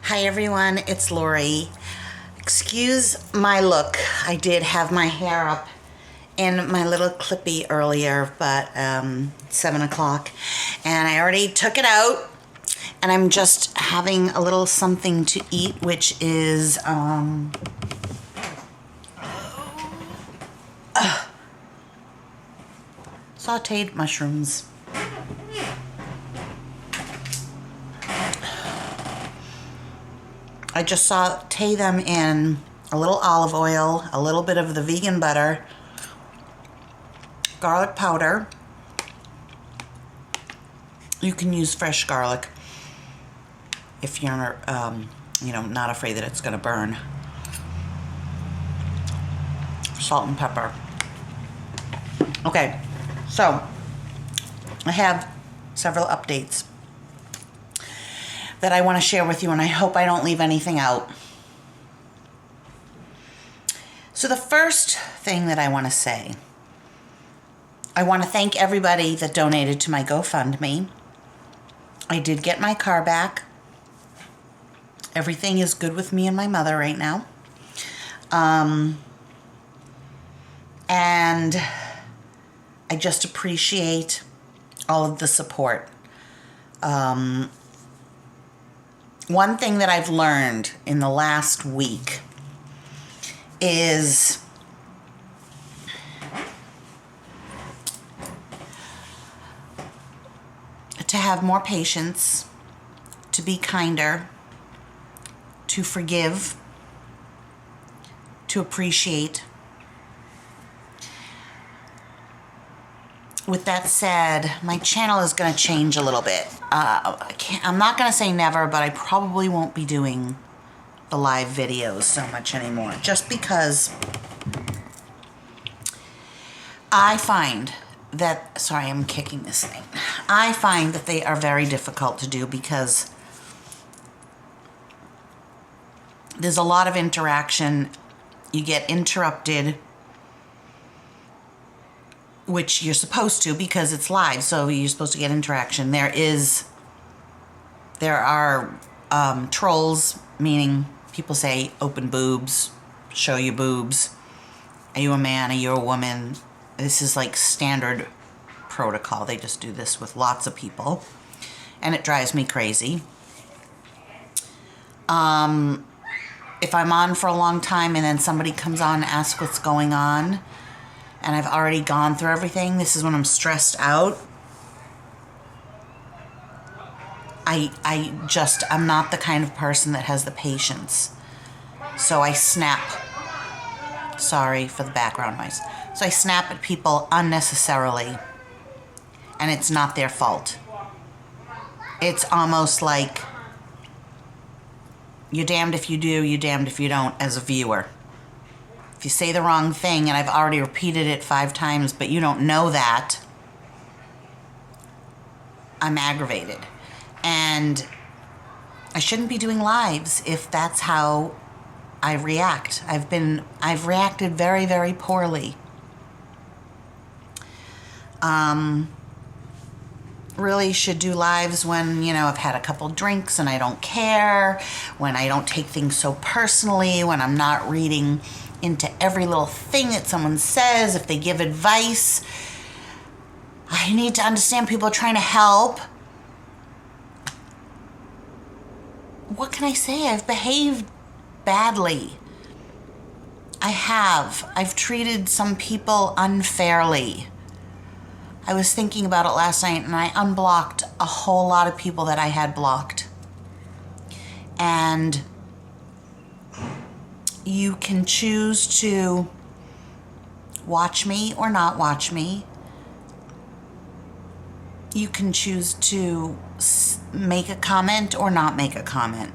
Hi everyone, it's Lori. Excuse my look. I did have my hair up in my little clippy earlier, but 7 o'clock, and I already took it out, and I'm just having a little something to eat, which is sauteed mushrooms. I just saute them in a little olive oil, a little bit of the vegan butter, garlic powder. You can use fresh garlic if you're not afraid that it's going to burn. Salt and pepper. Okay, so I have several updates that I want to share with you, and I hope I don't leave anything out. So the first thing that I want to say, I want to thank everybody that donated to my GoFundMe. I did get my car back. Everything is good with me and my mother right now. And I just appreciate all of the support. One thing that I've learned in the last week is to have more patience, to be kinder, to forgive, to appreciate. With that said, my channel is going to change a little bit. I'm not going to say never, but I probably won't be doing the live videos so much anymore, just because I find that, sorry, I'm kicking this thing. I find that they are very difficult to do because there's a lot of interaction. You get interrupted, which you're supposed to because it's live, so you're supposed to get interaction. There are trolls, meaning people say open boobs, show your boobs. Are you a man? Are you a woman? This is like standard protocol. They just do this with lots of people, and it drives me crazy. If I'm on for a long time and then somebody comes on and asks what's going on, and I've already gone through everything, this is when I'm stressed out. I'm not the kind of person that has the patience. So I snap. Sorry for the background noise. So I snap at people unnecessarily, and it's not their fault. It's almost like you're damned if you do, you're damned if you don't as a viewer. If you say the wrong thing, and I've already repeated it 5 times, but you don't know that, I'm aggravated. And I shouldn't be doing lives if that's how I react. I've reacted very, very poorly. Really should do lives when, I've had a couple drinks and I don't care, when I don't take things so personally, when I'm not reading into every little thing that someone says. If they give advice, I need to understand people are trying to help. What can I say? I've behaved badly. I've treated some people unfairly. I was thinking about it last night, and I unblocked a whole lot of people that I had blocked. And you can choose to watch me or not watch me. You can choose to make a comment or not make a comment.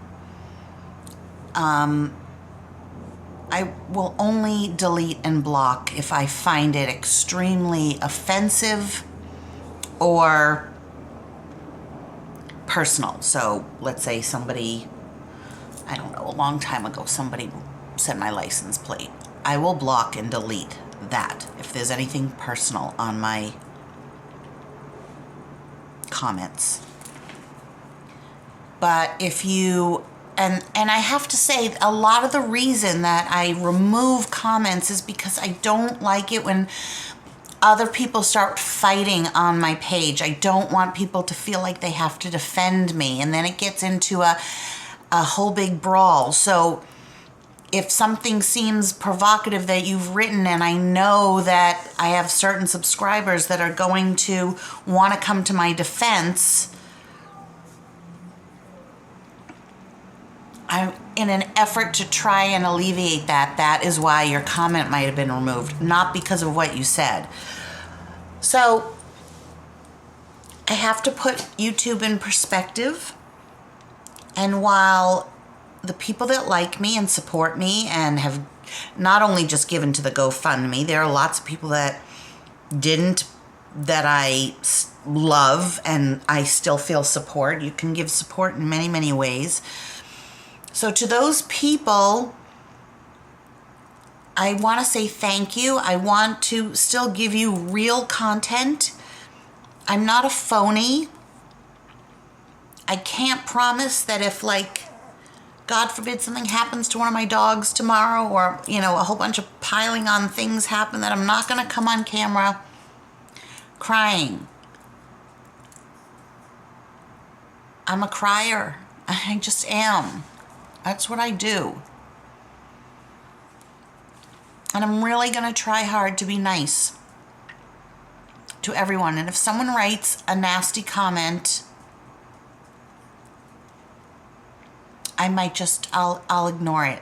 I will only delete and block if I find it extremely offensive or personal. So let's say somebody, I don't know, a long time ago, somebody said my license plate. I will block and delete that if there's anything personal on my comments. But if you And I have to say, a lot of the reason that I remove comments is because I don't like it when other people start fighting on my page. I don't want people to feel like they have to defend me, and then it gets into a whole big brawl. So if something seems provocative that you've written, and I know that I have certain subscribers that are going to want to come to my defense, I'm in an effort to try and alleviate that. That is why your comment might have been removed, not because of what you said. So I have to put YouTube in perspective. And while the people that like me and support me and have not only just given to the GoFundMe, there are lots of people that didn't, that I love, and I still feel support. You can give support in many, many ways. So to those people, I want to say thank you. I want to still give you real content. I'm not a phony. I can't promise that if, like, God forbid something happens to one of my dogs tomorrow, or, you know, a whole bunch of piling on things happen, that I'm not going to come on camera crying. I'm a crier. I just am. That's what I do. And I'm really going to try hard to be nice to everyone. And if someone writes a nasty comment, I might just, I'll ignore it.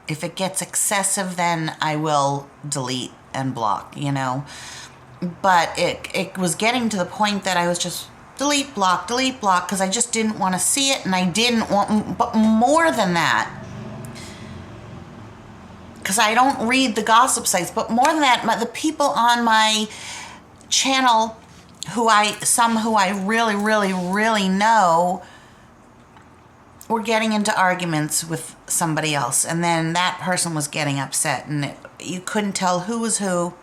If it gets excessive, then I will delete and block, you know. But it was getting to the point that I was just delete, block, because I just didn't want to see it, and I didn't want, but more than that, because I don't read the gossip sites, but more than that, the people on my channel who I really, really, really know were getting into arguments with somebody else, and then that person was getting upset, and you couldn't tell who was who,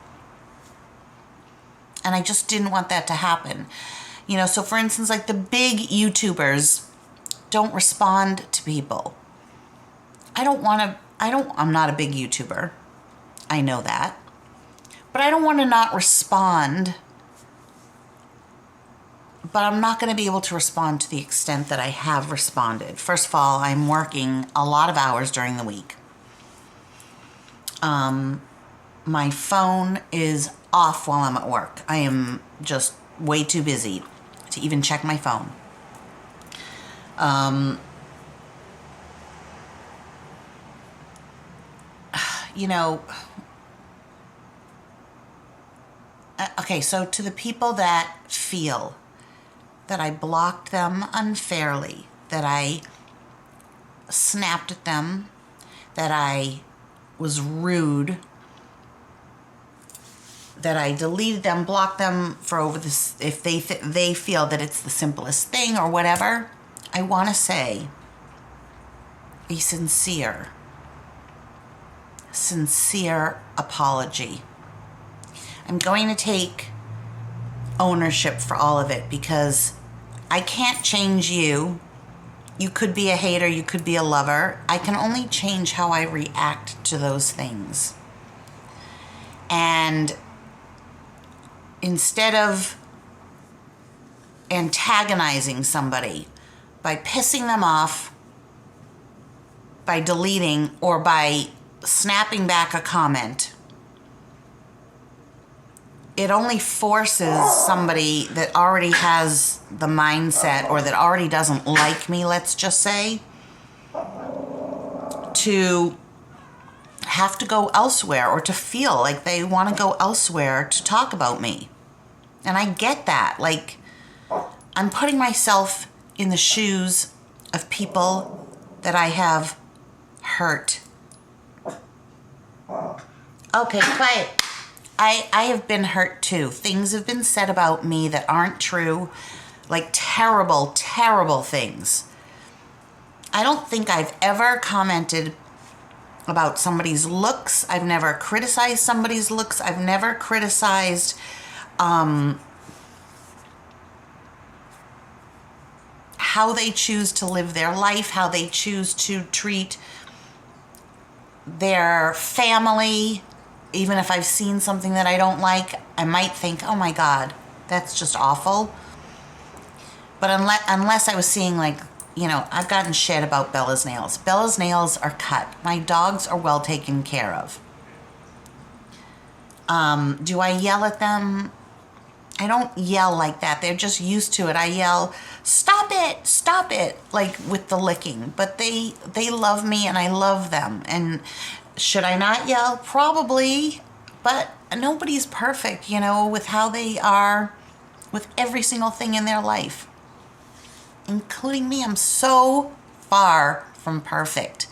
and I just didn't want that to happen. You know, so for instance, like the big YouTubers don't respond to people. I'm not a big YouTuber. I know that. But I don't want to not respond. But I'm not going to be able to respond to the extent that I have responded. First of all, I'm working a lot of hours during the week. My phone is off while I'm at work. I am just way too busy to even check my phone. You know, okay, so to the people that feel that I blocked them unfairly, that I snapped at them, that I was rude, that I deleted them, blocked them for over this, if they feel that it's the simplest thing or whatever, I want to say a sincere apology. I'm going to take ownership for all of it, because I can't change you. You could be a hater, you could be a lover. I can only change how I react to those things. And instead of antagonizing somebody by pissing them off, by deleting, or by snapping back a comment, it only forces somebody that already has the mindset, or that already doesn't like me, let's just say, to have to go elsewhere, or to feel like they want to go elsewhere to talk about me. And I get that. Like, I'm putting myself in the shoes of people that I have hurt. Okay, quiet. I have been hurt too. Things have been said about me that aren't true. Like terrible, terrible things. I don't think I've ever commented about somebody's looks. I've never criticized somebody's looks. I've never how they choose to live their life, how they choose to treat their family. Even if I've seen something that I don't like, I might think, oh my God, that's just awful. But unless I was seeing, like, I've gotten shit about Bella's nails. Bella's nails are cut. My dogs are well taken care of. Do I yell at them? I don't yell like that. They're just used to it. I yell, stop it, like with the licking. But they love me and I love them. And should I not yell? Probably. But nobody's perfect, with how they are with every single thing in their life. Including me. I'm so far from perfect.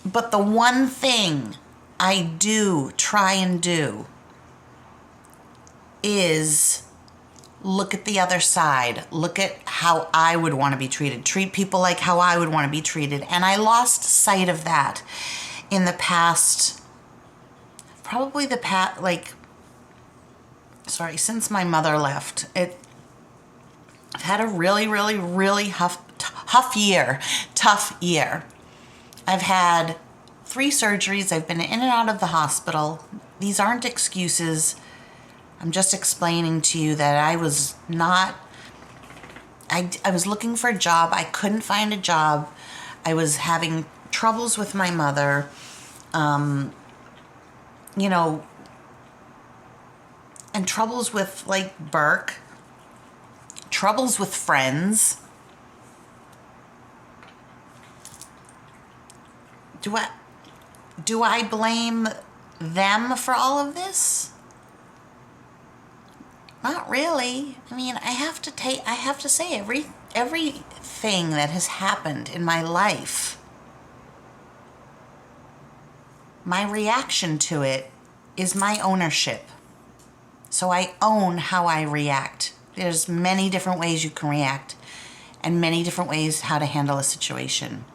But the one thing I do try and do is look at the other side. Look at how I would want to be treated. Treat people like how I would want to be treated. And I lost sight of that in the past, since my mother left. I've had a really, really, really tough year. I've had 3 surgeries. I've been in and out of the hospital. These aren't excuses. I'm just explaining to you that I was looking for a job. I couldn't find a job. I was having troubles with my mother. And troubles with, like, Burke. Troubles with friends. Do I blame them for all of this? Not really. I mean, I have to say everything that has happened in my life, my reaction to it is my ownership. So I own how I react. There's many different ways you can react and many different ways how to handle a situation.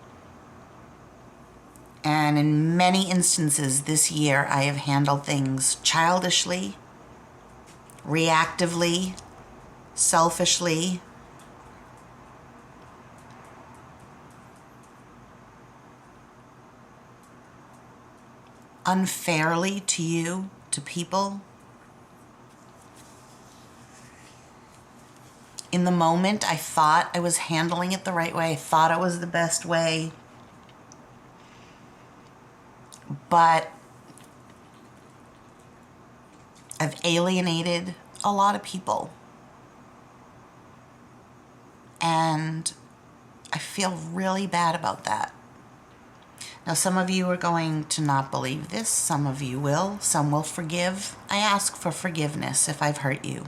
And in many instances this year, I have handled things childishly, reactively, selfishly. Unfairly to you, to people. In the moment, I thought I was handling it the right way. I thought it was the best way. But I've alienated a lot of people. And I feel really bad about that. Now, some of you are going to not believe this. Some of you will. Some will forgive. I ask for forgiveness if I've hurt you.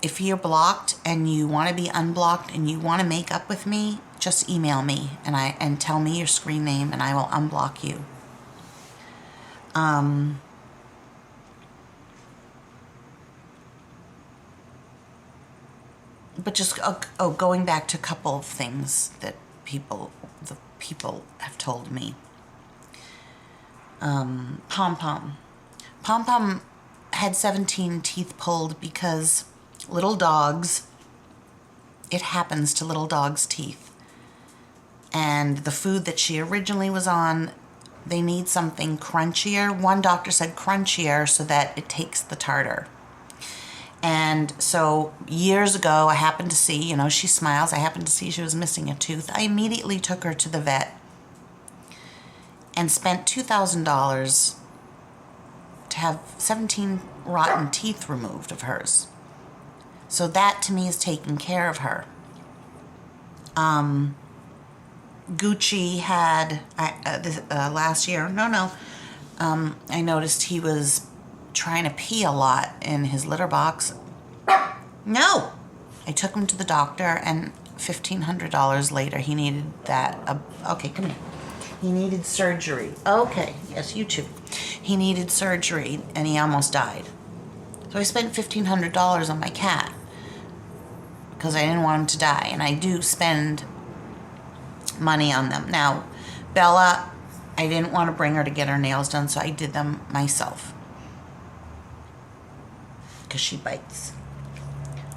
If you're blocked and you want to be unblocked and you want to make up with me, just email me and tell me your screen name and I will unblock you. But just going back to a couple of things that the people have told me. Pom Pom had 17 teeth pulled because little dogs, it happens to little dogs' teeth. And the food that she originally was on, they need something crunchier. One doctor said crunchier so that it takes the tartar. And so years ago, I happened to see, she smiles, I happened to see she was missing a tooth. I immediately took her to the vet and spent $2,000 to have 17 rotten teeth removed of hers. So that, to me, is taking care of her. Gucci had, last year, I noticed he was trying to pee a lot in his litter box. No! I took him to the doctor, and $1,500 later, he needed that. Okay, come here. He needed surgery. Okay, yes, you too. He needed surgery, and he almost died. So I spent $1,500 on my cat because I didn't want him to die, and I do spend money on them. Now, Bella, I didn't want to bring her to get her nails done, so I did them myself because she bites.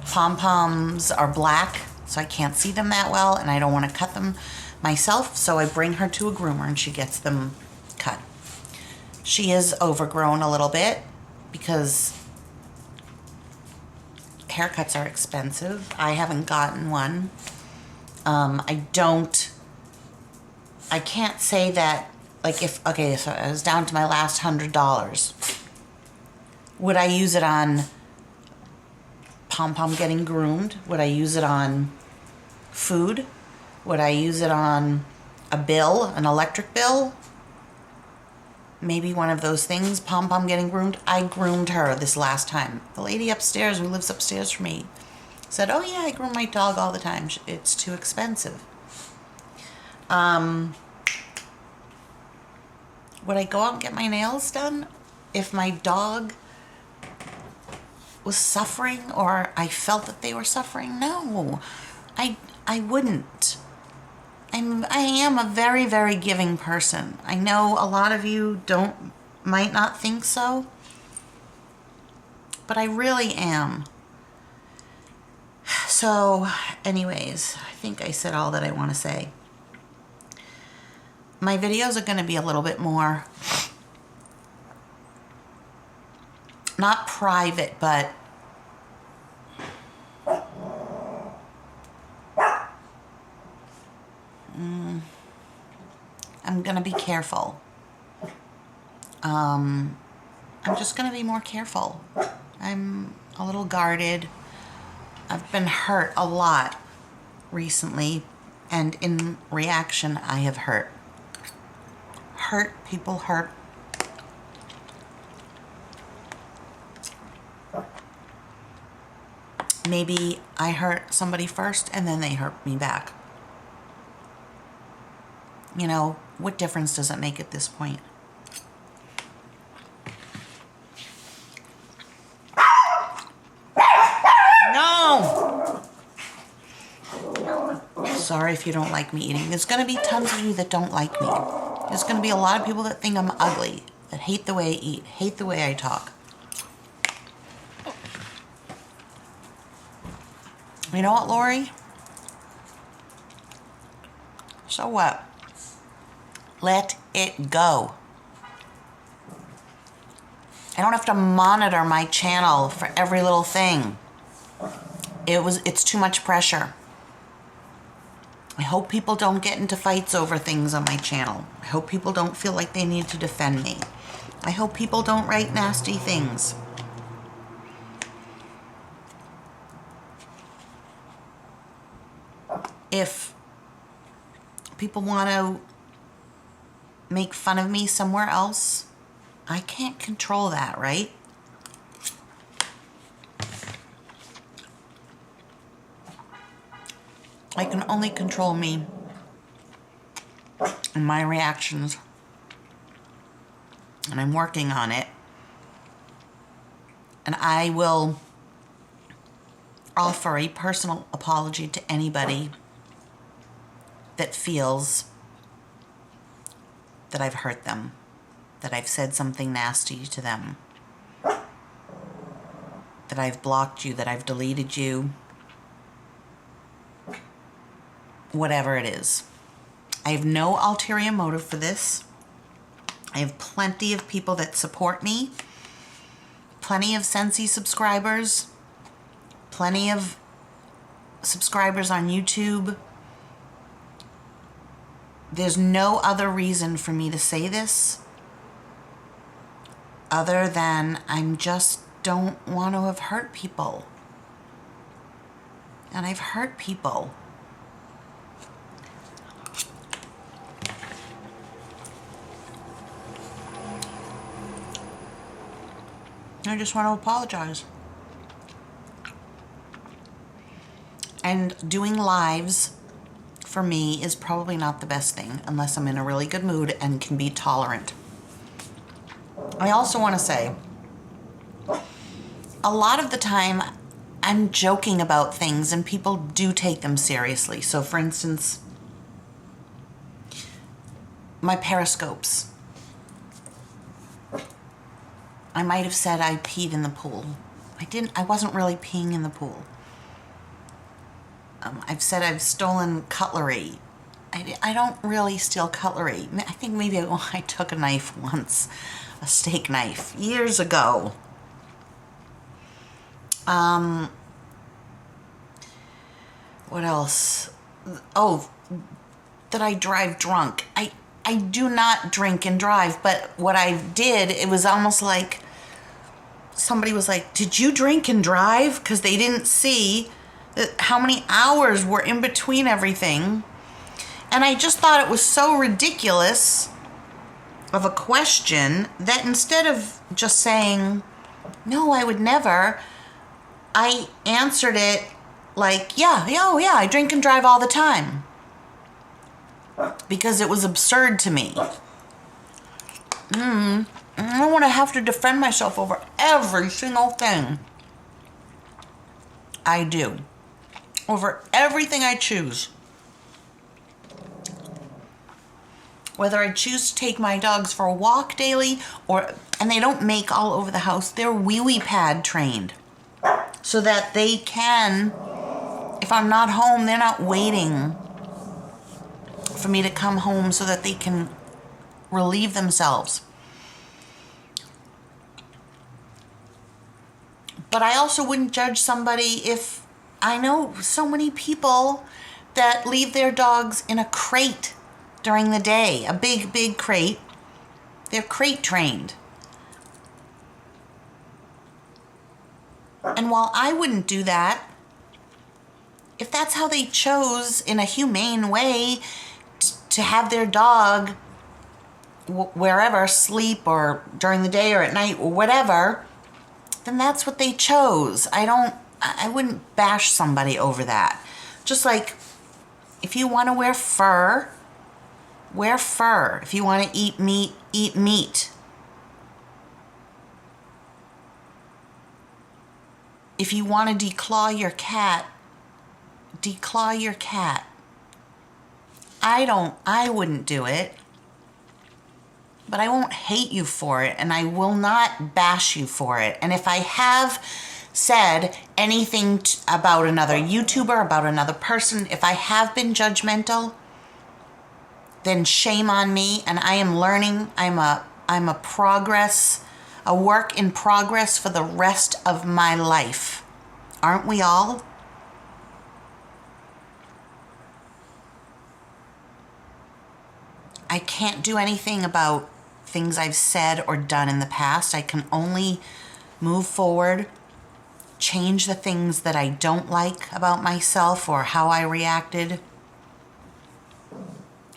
Pom-poms are black, so I can't see them that well, and I don't want to cut them myself, so I bring her to a groomer and she gets them cut. She is overgrown a little bit because haircuts are expensive. I haven't gotten one. I can't say that, like, okay, so I was down to my last $100. Would I use it on Pom-Pom getting groomed? Would I use it on food? Would I use it on a bill, an electric bill? Maybe one of those things, Pom-Pom getting groomed. I groomed her this last time. The lady upstairs who lives upstairs from me said, oh yeah, I groom my dog all the time. It's too expensive. Would I go out and get my nails done if my dog was suffering or I felt that they were suffering? No, I wouldn't. I am a very, very giving person. I know a lot of you might not think so, but I really am. So, anyways, I think I said all that I want to say. My videos are going to be a little bit more, not private, but I'm going to be careful. I'm just going to be more careful. I'm a little guarded. I've been hurt a lot recently, and in reaction, I have hurt. People hurt. Maybe I hurt somebody first, and then they hurt me back. You know, what difference does it make at this point? No! Sorry if you don't like me eating. There's going to be tons of you that don't like me. There's going to be a lot of people that think I'm ugly, that hate the way I eat, hate the way I talk. You know what, Lori? So what? Let it go. I don't have to monitor my channel for every little thing. It's too much pressure. I hope people don't get into fights over things on my channel. I hope people don't feel like they need to defend me. I hope people don't write nasty things. If people want to make fun of me somewhere else, I can't control that, right? I can only control me and my reactions, and I'm working on it. And I will offer a personal apology to anybody that feels that I've hurt them, that I've said something nasty to them, that I've blocked you, that I've deleted you, whatever it is. I have no ulterior motive for this. I have plenty of people that support me, plenty of Sensi subscribers, plenty of subscribers on YouTube. There's no other reason for me to say this other than I just don't want to have hurt people. And I've hurt people. I just want to apologize. And doing lives for me is probably not the best thing unless I'm in a really good mood and can be tolerant. I also want to say, a lot of the time I'm joking about things and people do take them seriously. So for instance, my periscopes. I might have said I peed in the pool. I wasn't really peeing in the pool. I've said I've stolen cutlery. I don't really steal cutlery. I think maybe I took a knife once, a steak knife, years ago. What else? Oh, that I drive drunk. I do not drink and drive, but what I did, it was almost like somebody was like, did you drink and drive? Because they didn't see how many hours were in between everything. And I just thought it was so ridiculous of a question that instead of just saying, no, I would never, I answered it like, yeah, I drink and drive all the time. Because it was absurd to me. I don't want to have to defend myself over every single thing I do. Over everything I choose. Whether I choose to take my dogs for a walk daily and they don't make all over the house, they're wee-wee pad trained. So that they can, if I'm not home, they're not waiting for me to come home so that they can relieve themselves. But I also wouldn't judge somebody if I know so many people that leave their dogs in a crate during the day, a big crate. They're crate trained. And while I wouldn't do that, if that's how they chose in a humane way to have their dog wherever, sleep or during the day or at night or whatever, then that's what they chose. I wouldn't bash somebody over that. Just like if you want to wear fur, wear fur. If you want to eat meat, eat meat. If you want to declaw your cat, declaw your cat. I wouldn't do it, but I won't hate you for it, and I will not bash you for it. And if I have said anything about another YouTuber, about another person, if I have been judgmental, then shame on me, and I am learning. I'm a work in progress for the rest of my life. Aren't we all? I can't do anything about things I've said or done in the past. I can only move forward, change the things that I don't like about myself or how I reacted.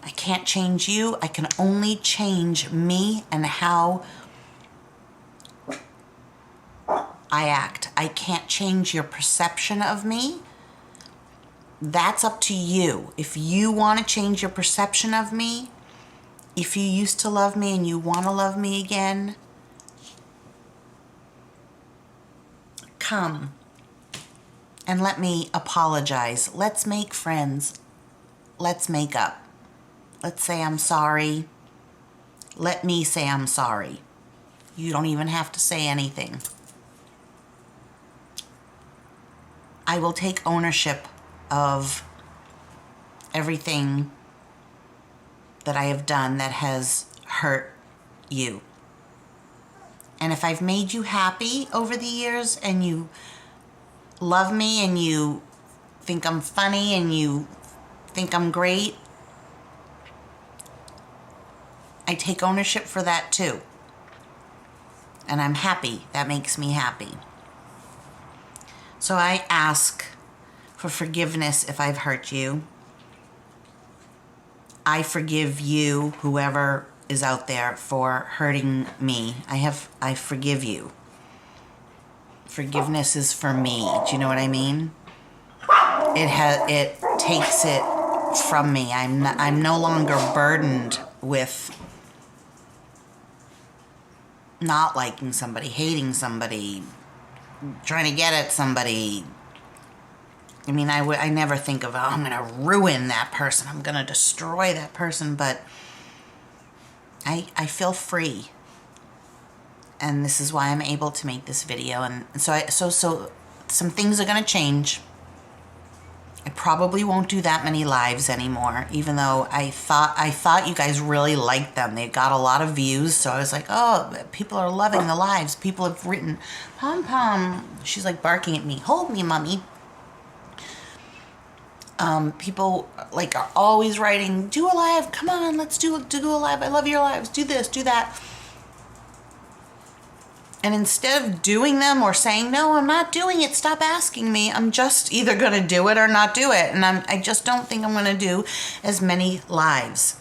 I can't change you. I can only change me and how I act. I can't change your perception of me. That's up to you. If you want to change your perception of me, if you used to love me and you want to love me again, come and let me apologize. Let's make friends. Let's make up. Let's say I'm sorry. Let me say I'm sorry. You don't even have to say anything. I will take ownership of everything that I have done that has hurt you. And if I've made you happy over the years and you love me and you think I'm funny and you think I'm great, I take ownership for that too. And I'm happy. That makes me happy. So I ask for forgiveness if I've hurt you. I forgive you, whoever is out there, for hurting me. I forgive you. Forgiveness is for me. Do you know what I mean? It takes it from me. I'm no longer burdened with not liking somebody, hating somebody, trying to get at somebody. I mean, I never think of, oh, I'm going to ruin that person. I'm going to destroy that person. But I feel free. And this is why I'm able to make this video. And so some things are going to change. I probably won't do that many lives anymore, even though I thought you guys really liked them. They got a lot of views, so I was like, oh, people are loving the lives. People have written, Pom Pom. She's like barking at me. Hold me, Mommy. People like are always writing, do a live. Come on, let's do a live. I love your lives. Do this, do that. And instead of doing them or saying, no, I'm not doing it, stop asking me, I'm just either going to do it or not do it. And I just don't think I'm going to do as many lives.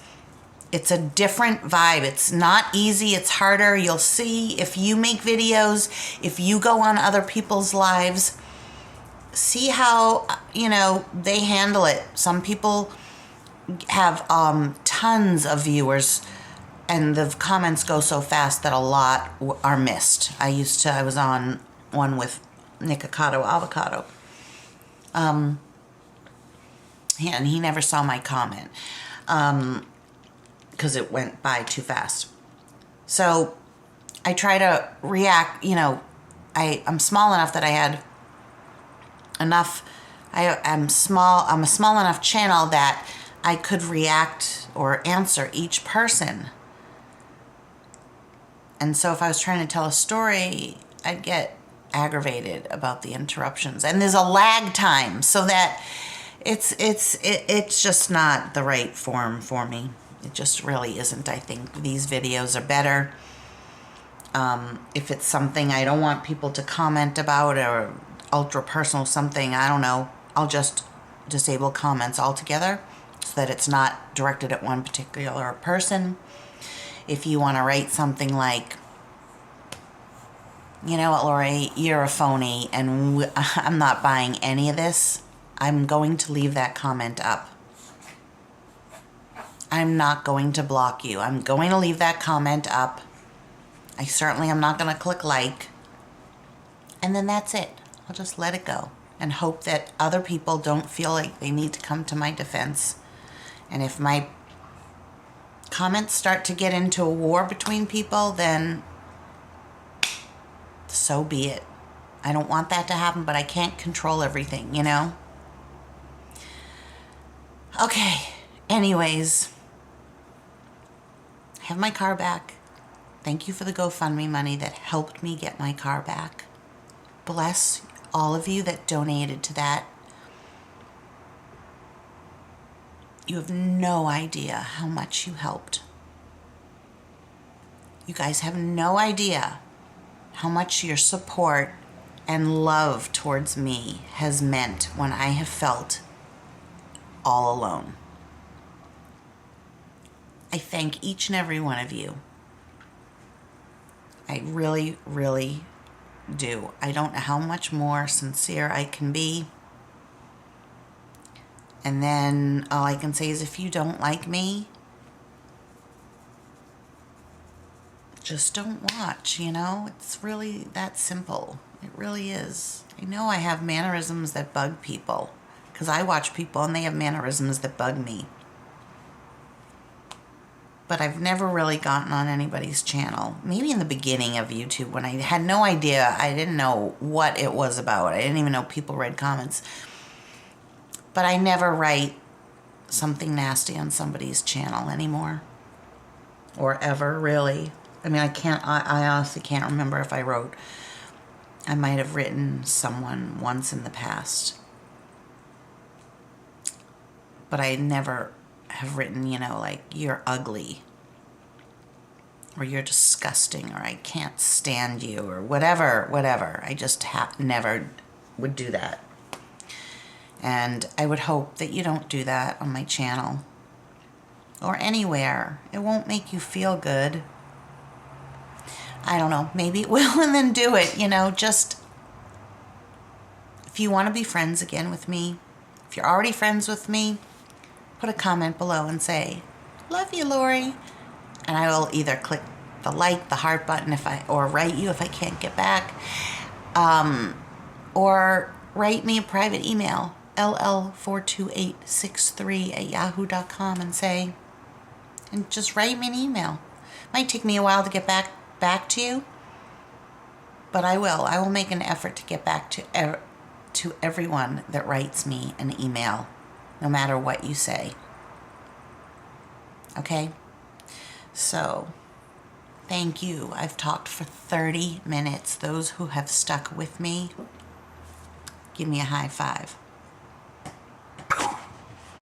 It's a different vibe. It's not easy. It's harder. You'll see if you make videos, if you go on other people's lives, see how, they handle it. Some people have tons of viewers, and the comments go so fast that a lot are missed. I was on one with Nikocado Avocado. And he never saw my comment because it went by too fast. So I try to react, I'm small enough that I had enough, I'm a small enough channel that I could react or answer each person. And so if I was trying to tell a story, I'd get aggravated about the interruptions. And there's a lag time, so that it's just not the right form for me. It just really isn't. I think these videos are better. If it's something I don't want people to comment about or ultra personal something, I don't know, I'll just disable comments altogether so that it's not directed at one particular person. If you want to write something like, you know what, Lori, you're a phony and I'm not buying any of this, I'm going to leave that comment up. I'm not going to block you. I'm going to leave that comment up. I certainly am not going to click like. And then that's it. I'll just let it go and hope that other people don't feel like they need to come to my defense. And if my comments start to get into a war between people, then so be it. I don't want that to happen, but I can't control everything, Okay, anyways, I have my car back. Thank you for the GoFundMe money that helped me get my car back. Bless all of you that donated to that. You have no idea how much you helped. You guys have no idea how much your support and love towards me has meant when I have felt all alone. I thank each and every one of you. I really, really do. I don't know how much more sincere I can be. And then all I can say is, if you don't like me, just don't watch, It's really that simple. It really is. I know I have mannerisms that bug people, because I watch people and they have mannerisms that bug me. But I've never really gotten on anybody's channel. Maybe in the beginning of YouTube when I had no idea. I didn't know what it was about. I didn't even know people read comments. But I never write something nasty on somebody's channel anymore. Or ever, really. I mean, I honestly can't remember if I wrote. I might have written someone once in the past. But I never have written, like, you're ugly. Or you're disgusting. Or I can't stand you. Or whatever. I just never would do that. And I would hope that you don't do that on my channel. Or anywhere. It won't make you feel good. I don't know. Maybe it will, and then do it. Just if you want to be friends again with me, if you're already friends with me, put a comment below and say, love you, Lori. And I will either click the like, the heart button, or write you if I can't get back. Or write me a private email, ll42863@yahoo.com, and just write me an email. Might take me a while to get back to you, but I will. I will make an effort to get back to to everyone that writes me an email, no matter what you say. Okay? So, thank you. I've talked for 30 minutes. Those who have stuck with me, give me a high five.